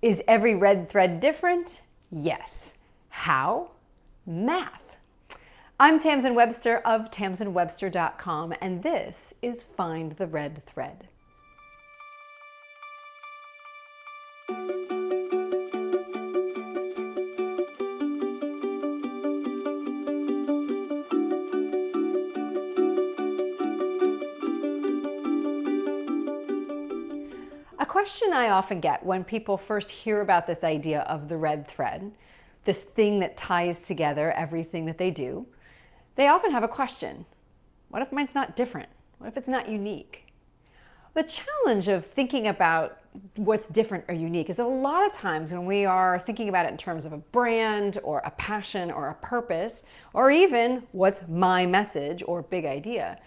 Is every red thread different? Yes. How? Math. I'm Tamsen Webster of tamsenwebster.com, and this is Find the Red Thread. A question I often get when people first hear about this idea of the red thread, this thing that ties together everything that they do, they often have a question. What if mine's not different? What if it's not unique? The challenge of thinking about what's different or unique is a lot of times when we are thinking about it in terms of a brand or a passion or a purpose, or even what's my message or big idea,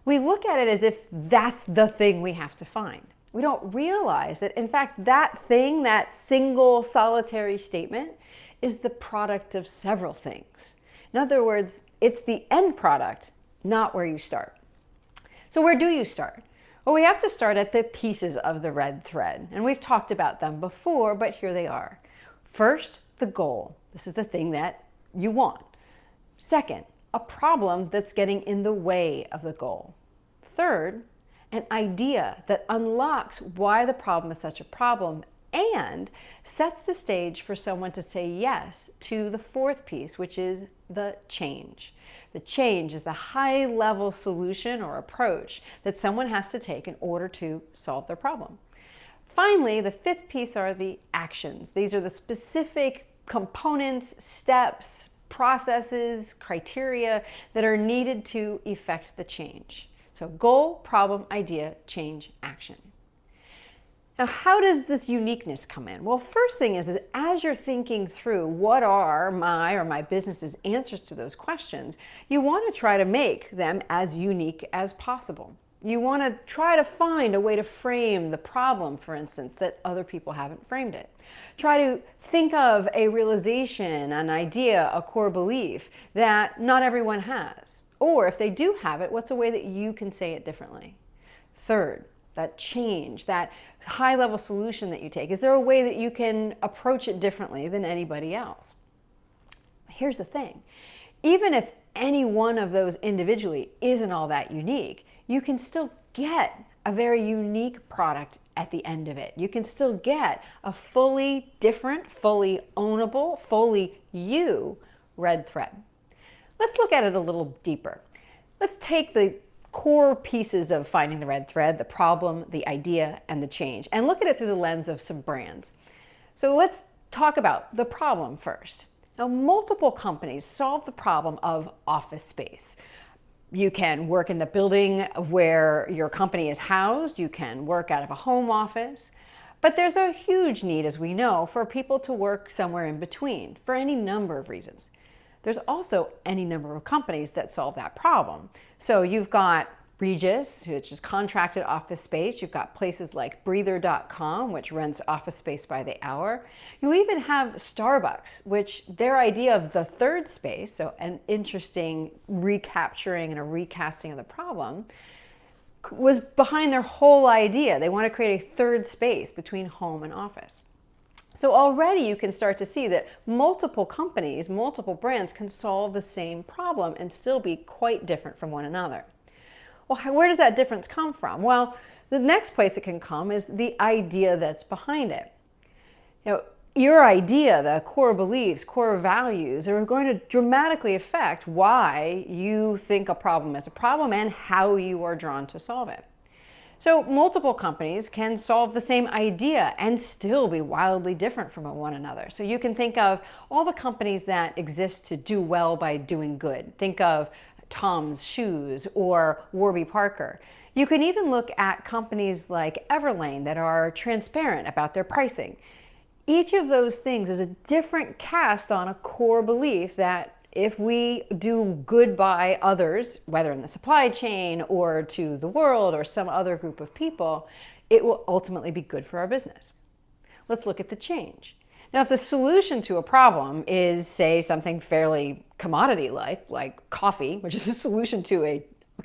we look at it as if that's the thing we have to find. We don't realize that, in fact, that thing, that single solitary statement, is the product of several things. In other words, it's the end product, not where you start. So where do you start? Well, we have to start at the pieces of the red thread, and we've talked about them before, but here they are. First, the goal. This is the thing that you want. Second, a problem that's getting in the way of the goal. Third, an idea that unlocks why the problem is such a problem and sets the stage for someone to say yes to the fourth piece, which is the change. The change is the high-level solution or approach that someone has to take in order to solve their problem. Finally, the fifth piece are the actions. These are the specific components, steps, processes, criteria that are needed to effect the change. So goal, problem, idea, change, action. Now, how does this uniqueness come in? Well, first thing is as you're thinking through what are my business's answers to those questions, you want to try to make them as unique as possible. You want to try to find a way to frame the problem, for instance, that other people haven't framed it. Try to think of a realization, an idea, a core belief that not everyone has. Or if they do have it, what's a way that you can say it differently? Third, that change, that high-level solution that you take. Is there a way that you can approach it differently than anybody else? Here's the thing. Even if any one of those individually isn't all that unique, you can still get a very unique product at the end of it. You can still get a fully different, fully ownable, fully you red thread. Let's look at it a little deeper. Let's take the core pieces of finding the red thread, the problem, the idea, and the change, and look at it through the lens of some brands. So let's talk about the problem first. Now, multiple companies solve the problem of office space. You can work in the building where your company is housed. You can work out of a home office. But there's a huge need, as we know, for people to work somewhere in between for any number of reasons. There's also any number of companies that solve that problem. So you've got Regis, which is contracted office space. You've got places like breather.com, which rents office space by the hour. You even have Starbucks, which their idea of the third space, so an interesting recapturing and a recasting of the problem, was behind their whole idea. They want to create a third space between home and office. So already you can start to see that multiple companies, multiple brands can solve the same problem and still be quite different from one another. Well, where does that difference come from? Well, the next place it can come is the idea that's behind it. You know, your idea, the core beliefs, core values are going to dramatically affect why you think a problem is a problem and how you are drawn to solve it. So multiple companies can solve the same idea and still be wildly different from one another. So you can think of all the companies that exist to do well by doing good. Think of Tom's Shoes or Warby Parker. You can even look at companies like Everlane that are transparent about their pricing. Each of those things is a different cast on a core belief that if we do good by others, whether in the supply chain or to the world or some other group of people, it will ultimately be good for our business. Let's look at the change. Now, if the solution to a problem is, say, something fairly commodity-like coffee, which is a solution to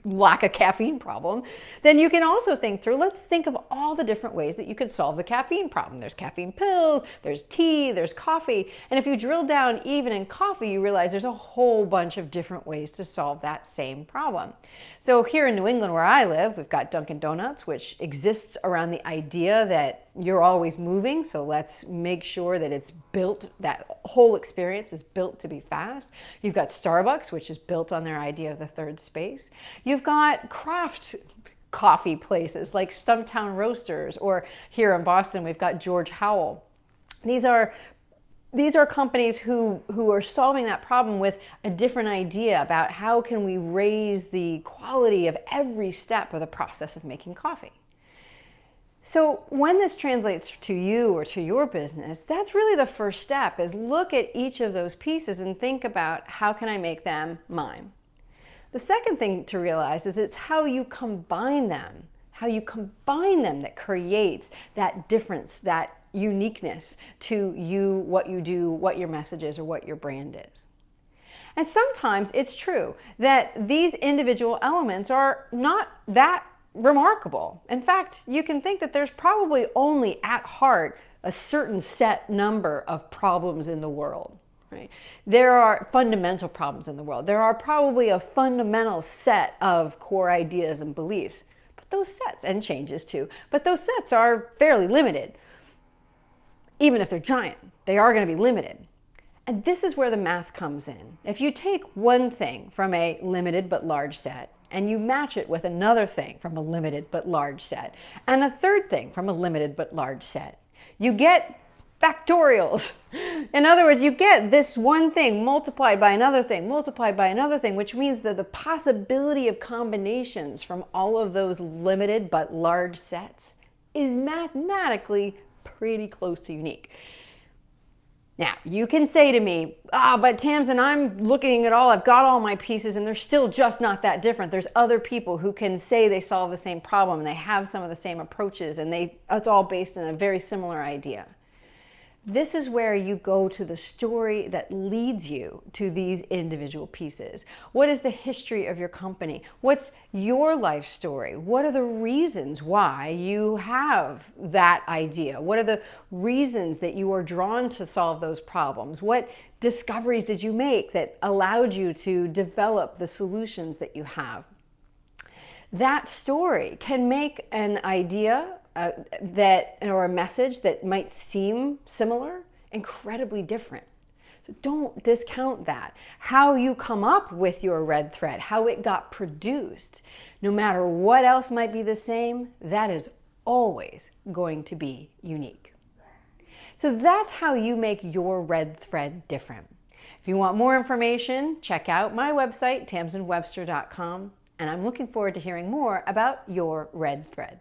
lack of caffeine problem, then you can also think through, let's think of all the different ways that you could solve the caffeine problem. There's caffeine pills, there's tea, there's coffee. And if you drill down even in coffee, you realize there's a whole bunch of different ways to solve that same problem. So here in New England where I live, we've got Dunkin' Donuts, which exists around the idea that you're always moving. So let's make sure that it's built, that whole experience is built to be fast. You've got Starbucks, which is built on their idea of the third space. You've got craft coffee places like Stumptown Roasters, or here in Boston, we've got George Howell. These are companies who are solving that problem with a different idea about how can we raise the quality of every step of the process of making coffee. So when this translates to you or to your business, that's really the first step, is look at each of those pieces and think about how can I make them mine. The second thing to realize is it's how you combine them that creates that difference, that uniqueness to you, what you do, what your message is, or what your brand is. And sometimes it's true that these individual elements are not that remarkable. In fact, you can think that there's probably only at heart a certain set number of problems in the world. Right? There are fundamental problems in the world. There are probably a fundamental set of core ideas and beliefs, but those sets, and changes too, but those sets are fairly limited. Even if they're giant, they are going to be limited. And this is where the math comes in. If you take one thing from a limited but large set, and you match it with another thing from a limited but large set, and a third thing from a limited but large set, you get factorials. In other words, you get this one thing multiplied by another thing, multiplied by another thing, which means that the possibility of combinations from all of those limited but large sets is mathematically pretty close to unique. Now, you can say to me, but Tamsen, I'm looking at all, I've got all my pieces and they're still just not that different. There's other people who can say they solve the same problem and they have some of the same approaches and it's all based on a very similar idea. This is where you go to the story that leads you to these individual pieces. What is the history of your company? What's your life story? What are the reasons why you have that idea? What are the reasons that you are drawn to solve those problems? What discoveries did you make that allowed you to develop the solutions that you have? That story can make an idea or a message that might seem similar incredibly different. So don't discount that. How you come up with your red thread, how it got produced, no matter what else might be the same, that is always going to be unique. So that's how you make your red thread different. If you want more information, check out my website, tamsenwebster.com, and I'm looking forward to hearing more about your red thread.